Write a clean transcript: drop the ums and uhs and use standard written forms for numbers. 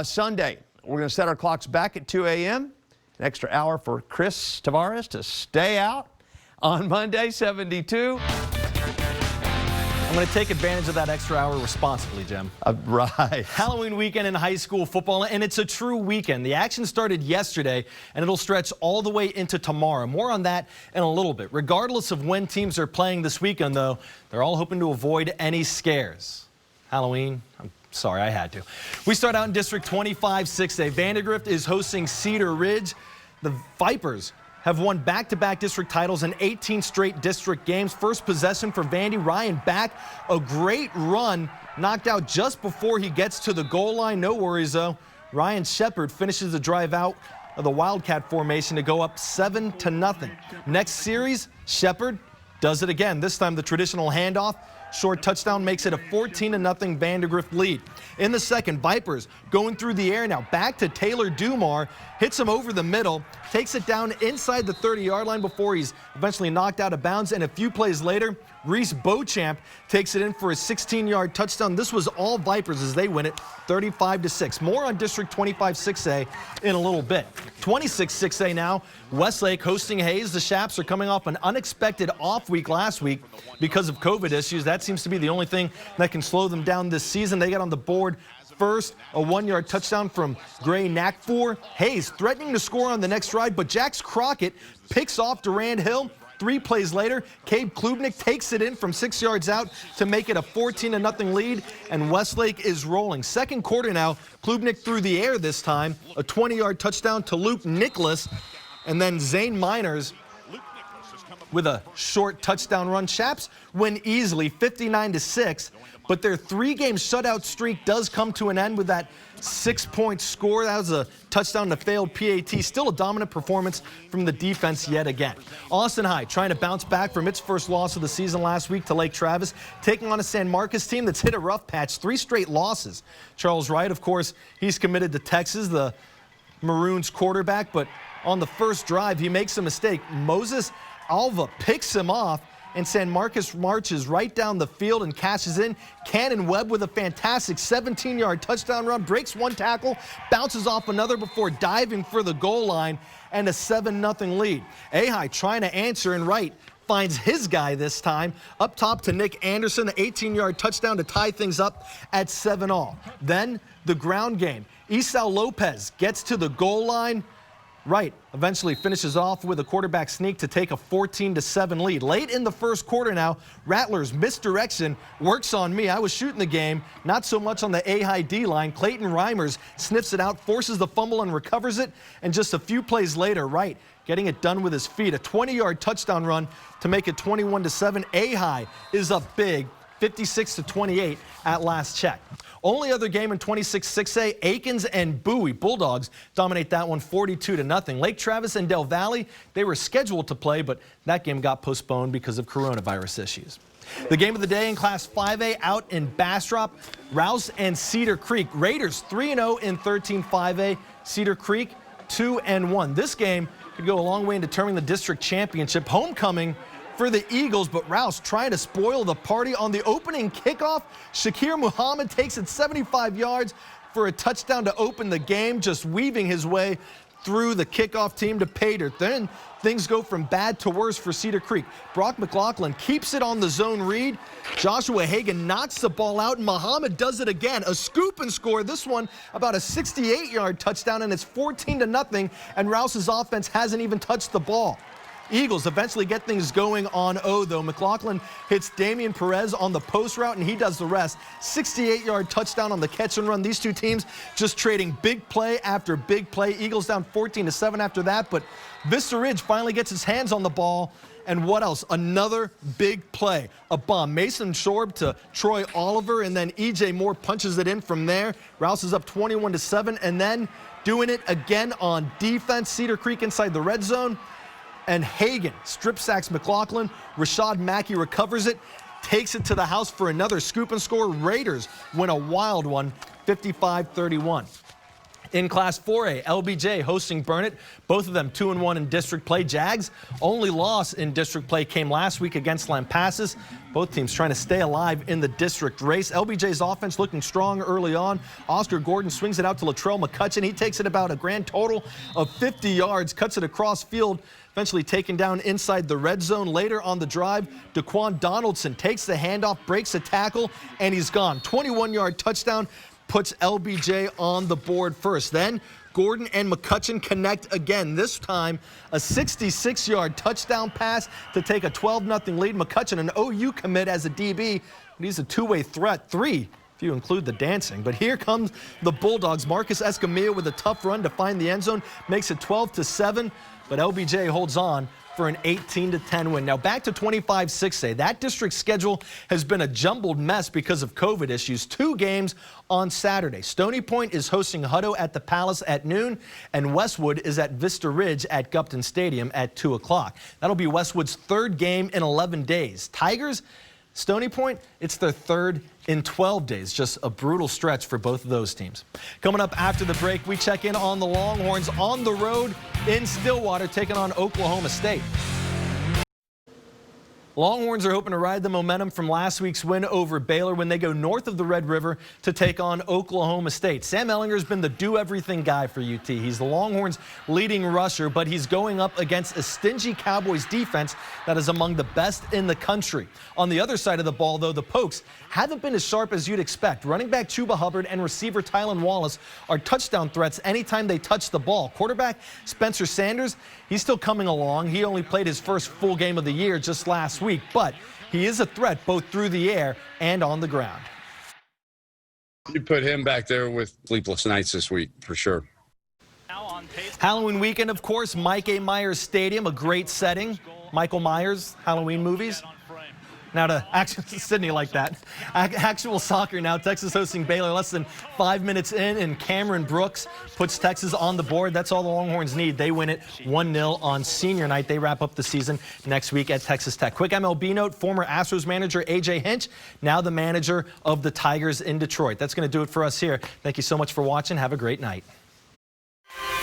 Sunday, we're going to set our clocks back at 2 a.m. An extra hour for Chris Tavares to stay out on Monday, 72. I'm going to take advantage of that extra hour responsibly, Jim. Right. Halloween weekend in high school football, and it's a true weekend. The action started yesterday, and it'll stretch all the way into tomorrow. More on that in a little bit. Regardless of when teams are playing this weekend, though, they're all hoping to avoid any scares. Halloween, I'm sorry, I had to. We start out in District 25 6A. Vandergrift is hosting Cedar Ridge. The Vipers have won back-to-back district titles in 18 straight district games. First possession for Vandy. Ryan back. A great run. Knocked out just before he gets to the goal line. No worries, though. Ryan Shepard finishes the drive out of the Wildcat formation to go up 7-0. Next series, Shepard does it again. This time the traditional handoff. Short touchdown makes it a 14-0 Vandergrift lead. In the second, Vipers going through the air now. Back to Taylor Dumar. Hits him over the middle. Takes it down inside the 30-yard line before he's eventually knocked out of bounds. And a few plays later, Reese Beauchamp takes it in for a 16-yard touchdown. This was all Vipers as they win it 35-6. More on District 25 6A in a little bit. 26 6A now. Westlake hosting Hayes. The Shaps are coming off an unexpected off week last week because of COVID issues. That seems to be the only thing that can slow them down this season. They get on the board first, a 1-yard touchdown from Gray Nakfor. Hayes threatening to score on the next drive, but Jax Crockett picks off Durand Hill. 3 plays later, Cabe Klubnik takes it in from 6 yards out to make it a 14-0 lead, and Westlake is rolling. Second quarter now, Klubnik through the air this time, a 20-yard touchdown to Luke Nicholas, and then Zane Miners with a short touchdown run. Chaps win easily, 59-6, but their 3-game shutout streak does come to an end with that 6-point score. That was a touchdown to failed PAT. Still a dominant performance from the defense yet again. Austin High trying to bounce back from its first loss of the season last week to Lake Travis, taking on a San Marcos team that's hit a rough patch, 3 straight losses. Charles Wright, of course, he's committed to Texas, the Maroons quarterback, but on the first drive, he makes a mistake. Moses Alva picks him off, and San Marcos marches right down the field and cashes in. Cannon Webb with a fantastic 17-yard touchdown run, breaks 1 tackle, bounces off another before diving for the goal line, and a 7-0 lead. Ahai trying to answer, and Wright finds his guy this time. Up top to Nick Anderson, the 18-yard touchdown to tie things up at 7-all. Then the ground game. Esau Lopez gets to the goal line. Wright eventually finishes off with a quarterback sneak to take a 14-7 lead. Late in the first quarter now, Rattlers misdirection works on me. I was shooting the game, not so much on the Ahai D-line. Clayton Reimers sniffs it out, forces the fumble and recovers it. And just a few plays later, Wright getting it done with his feet. A 20-yard touchdown run to make it 21-7. Ahai is up big, 56-28 at last check. Only other game in 26 6A, Aikens and Bowie Bulldogs dominate that one 42-0. Lake Travis and Del Valle, they were scheduled to play, but that game got postponed because of coronavirus issues. The game of the day in Class 5A out in Bastrop, Rouse and Cedar Creek. Raiders 3-0 in 13 5A, Cedar Creek 2-1. This game could go a long way in determining the district championship. Homecoming for the Eagles, but Rouse trying to spoil the party on the opening kickoff. Shakir Muhammad takes it 75 yards for a touchdown to open the game, just weaving his way through the kickoff team to pay dirt. Then things go from bad to worse for Cedar Creek. Brock McLaughlin keeps it on the zone read. Joshua Hagan knocks the ball out, and Muhammad does it again. A scoop and score. This one about a 68-yard touchdown, and it's 14-0, and Rouse's offense hasn't even touched the ball. Eagles eventually get things going on O, though. McLaughlin hits Damian Perez on the post route, and he does the rest. 68-yard touchdown on the catch and run. These two teams just trading big play after big play. Eagles down 14-7 after that, but Vista Ridge finally gets his hands on the ball. And what else? Another big play. A bomb. Mason Shorb to Troy Oliver, and then E.J. Moore punches it in from there. Rouse is up 21-7, and then doing it again on defense. Cedar Creek inside the red zone. And Hagan strip sacks McLaughlin. Rashad Mackey recovers it, takes it to the house for another scoop and score. Raiders win a wild one, 55-31. In Class 4A, LBJ hosting Burnett, both of them 2-1 in district play. Jags only loss in district play came last week against Lampasas. Both teams trying to stay alive in the district race. LBJ's offense looking strong early on. Oscar Gordon swings it out to Latrell McCutcheon. He takes it about a grand total of 50 yards, cuts it across field, eventually taken down inside the red zone. Later on the drive, Daquan Donaldson takes the handoff, breaks a tackle, and he's gone. 21-yard touchdown puts LBJ on the board first. Then Gordon and McCutcheon connect again. This time, a 66-yard touchdown pass to take a 12-0 lead. McCutcheon, an OU commit as a DB, but he's a two-way threat. 3 if you include the dancing. But here comes the Bulldogs. Marcus Escamilla with a tough run to find the end zone, makes it 12-7, but LBJ holds on for an 18-10 win. Now back to 25-6A. That district schedule has been a jumbled mess because of COVID issues. 2 games on Saturday. Stony Point is hosting Hutto at the Palace at noon, and Westwood is at Vista Ridge at Gupton Stadium at 2 o'clock. That'll be Westwood's 3rd game in 11 days. Tigers, Stony Point, it's their 3rd in 12 days. Just a brutal stretch for both of those teams. Coming up after the break, we check in on the Longhorns on the road in Stillwater, taking on Oklahoma State. Longhorns are hoping to ride the momentum from last week's win over Baylor when they go north of the Red River to take on Oklahoma State. Sam Ehlinger's been the do-everything guy for UT. He's the Longhorns' leading rusher, but he's going up against a stingy Cowboys defense that is among the best in the country. On the other side of the ball, though, the Pokes haven't been as sharp as you'd expect. Running back Chuba Hubbard and receiver Tylan Wallace are touchdown threats anytime they touch the ball. Quarterback Spencer Sanders, he's still coming along. He only played his first full game of the year just last week, but he is a threat both through the air and on the ground. You put him back there with sleepless nights this week, for sure. Halloween weekend, of course, Mike A. Myers Stadium, a great setting. Michael Myers, Halloween movies. Now to Sydney like that. Actual soccer now. Texas hosting Baylor less than 5 minutes in, and Cameron Brooks puts Texas on the board. That's all the Longhorns need. They win it 1-0 on senior night. They wrap up the season next week at Texas Tech. Quick MLB note, former Astros manager A.J. Hinch, now the manager of the Tigers in Detroit. That's going to do it for us here. Thank you so much for watching. Have a great night.